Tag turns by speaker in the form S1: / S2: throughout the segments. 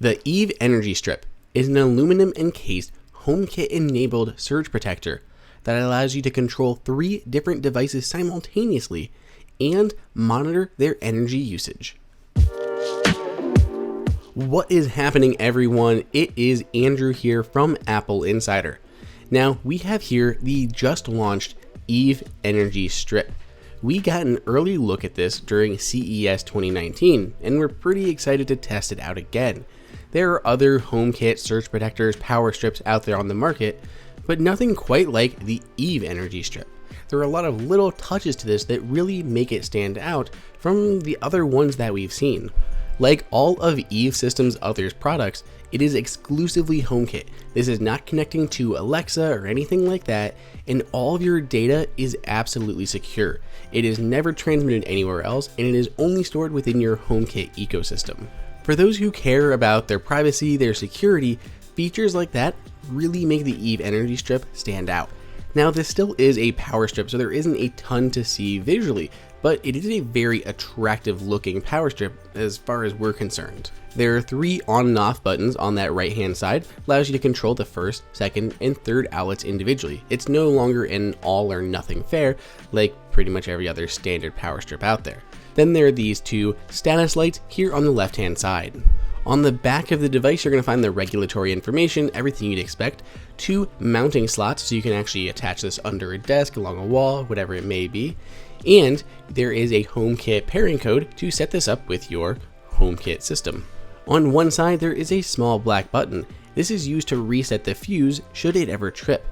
S1: The Eve Energy Strip is an aluminum encased HomeKit enabled surge protector that allows you to control 3 different devices simultaneously and monitor their energy usage. What is happening, everyone? It is Andrew here from AppleInsider. Now, we have here the just launched Eve Energy Strip. We got an early look at this during CES 2019, and we're pretty excited to test it out again. There are other HomeKit surge protectors, power strips out there on the market, but nothing quite like the Eve Energy Strip. There are a lot of little touches to this that really make it stand out from the other ones that we've seen. Like all of Eve Systems' other products, it is exclusively HomeKit. This is not connecting to Alexa or anything like that, and all of your data is absolutely secure. It is never transmitted anywhere else, and it is only stored within your HomeKit ecosystem. For those who care about their privacy, their security, features like that really make the Eve Energy Strip stand out. Now, this still is a power strip, so there isn't a ton to see visually, but it is a very attractive looking power strip as far as we're concerned. There are 3 on and off buttons on that right hand side, allows you to control the first, second, and third outlets individually. It's no longer an all or nothing affair like pretty much every other standard power strip out there. Then there are these 2 status lights here on the left hand side. On the back of the device, you're going to find the regulatory information, everything you'd expect, 2 mounting slots so you can actually attach this under a desk, along a wall, whatever it may be. And there is a HomeKit pairing code to set this up with your HomeKit system. On one side, there is a small black button. This is used to reset the fuse should it ever trip.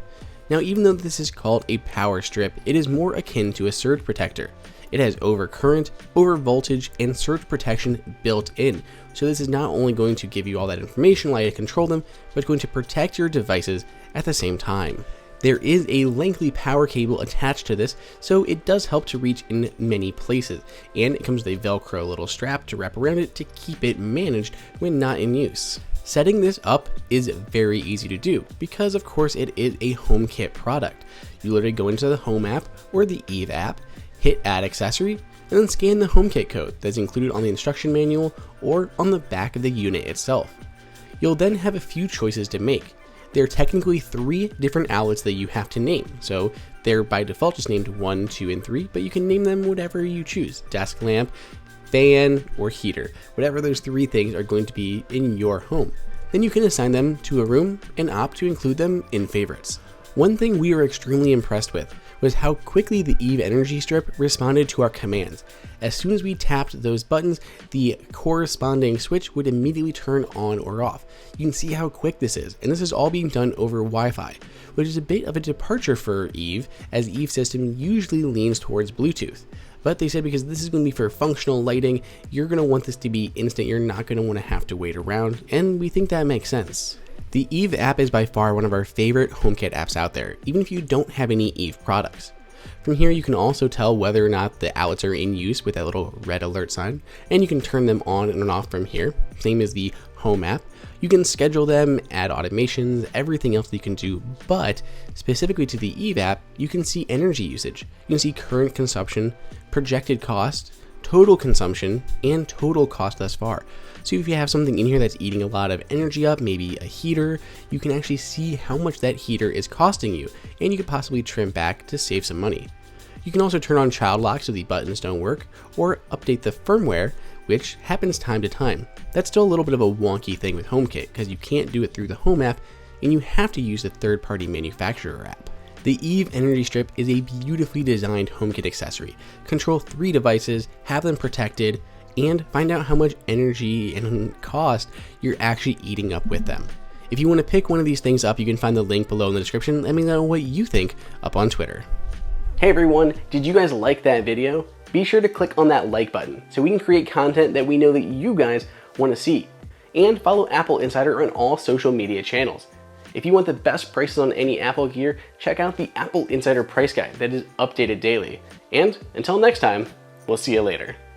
S1: Now, even though this is called a power strip, it is more akin to a surge protector. It has overcurrent, overvoltage, and surge protection built in. So this is not only going to give you all that information while you control them, but going to protect your devices at the same time. There is a lengthy power cable attached to this, so it does help to reach in many places, and it comes with a Velcro little strap to wrap around it to keep it managed when not in use. Setting this up is very easy to do because, of course, it is a HomeKit product. You literally go into the Home app or the Eve app, hit Add Accessory, and then scan the HomeKit code that's included on the instruction manual or on the back of the unit itself. You'll then have a few choices to make. There are technically 3 different outlets that you have to name, so they're by default just named 1, 2, and 3, but you can name them whatever you choose: desk lamp, fan, or heater. Whatever those 3 things are going to be in your home. Then you can assign them to a room and opt to include them in favorites. One thing we were extremely impressed with was how quickly the Eve Energy Strip responded to our commands. As soon as we tapped those buttons, the corresponding switch would immediately turn on or off. You can see how quick this is, and this is all being done over Wi-Fi, which is a bit of a departure for Eve, as the Eve system usually leans towards Bluetooth. But they said because this is going to be for functional lighting, you're going to want this to be instant, you're not going to want to have to wait around, and we think that makes sense. The Eve app is by far one of our favorite HomeKit apps out there, even if you don't have any Eve products. From here, you can also tell whether or not the outlets are in use with that little red alert sign, and you can turn them on and off from here, same as the Home app. You can schedule them, add automations, everything else that you can do, but specifically to the Eve app, you can see energy usage. You can see current consumption, projected cost, total consumption, and total cost thus far. So if you have something in here that's eating a lot of energy up, maybe a heater, you can actually see how much that heater is costing you, and you could possibly trim back to save some money. You can also turn on child lock so the buttons don't work, or update the firmware, which happens time to time. That's still a little bit of a wonky thing with HomeKit because you can't do it through the Home app, and you have to use the third-party manufacturer app. The Eve Energy Strip is a beautifully designed HomeKit accessory. Control 3 devices, have them protected, and find out how much energy and cost you're actually eating up with them. If you want to pick one of these things up, you can find the link below in the description. Let me know what you think up on Twitter. Hey everyone, did you guys like that video? Be sure to click on that like button so we can create content that we know that you guys want to see. And follow AppleInsider on all social media channels. If you want the best prices on any Apple gear, check out the AppleInsider price guide that is updated daily. And until next time, we'll see you later.